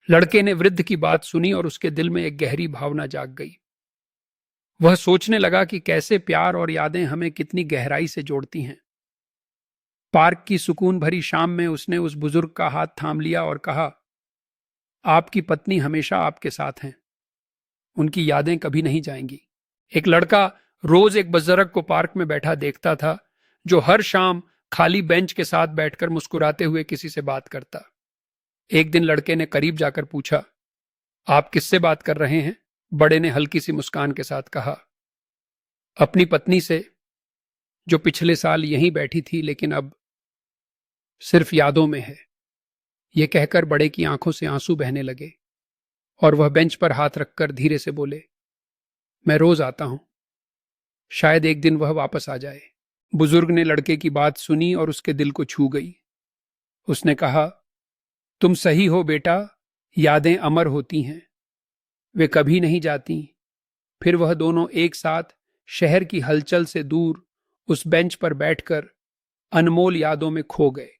लड़के ने वृद्ध की बात सुनी और उसके दिल में एक गहरी भावना जाग गई। वह सोचने लगा कि कैसे प्यार और यादें हमें कितनी गहराई से जोड़ती हैं। पार्क की सुकून भरी शाम में उसने उस बुजुर्ग का हाथ थाम लिया और कहा, आपकी पत्नी हमेशा आपके साथ हैं, उनकी यादें कभी नहीं जाएंगी। एक लड़का रोज एक बुजुर्ग को पार्क में बैठा देखता था, जो हर शाम खाली बेंच के साथ बैठकर मुस्कुराते हुए किसी से बात करता। एक दिन लड़के ने करीब जाकर पूछा, आप किससे बात कर रहे हैं? बड़े ने हल्की सी मुस्कान के साथ कहा, अपनी पत्नी से, जो पिछले साल यहीं बैठी थी लेकिन अब सिर्फ यादों में है। यह कहकर बड़े की आंखों से आंसू बहने लगे और वह बेंच पर हाथ रखकर धीरे से बोले, मैं रोज आता हूं, शायद एक दिन वह वापस आ जाए। बुजुर्ग ने लड़के की बात सुनी और उसके दिल को छू गई। उसने कहा, तुम सही हो बेटा, यादें अमर होती हैं, वे कभी नहीं जाती। फिर वह दोनों एक साथ शहर की हलचल से दूर उस बेंच पर बैठकर अनमोल यादों में खो गए।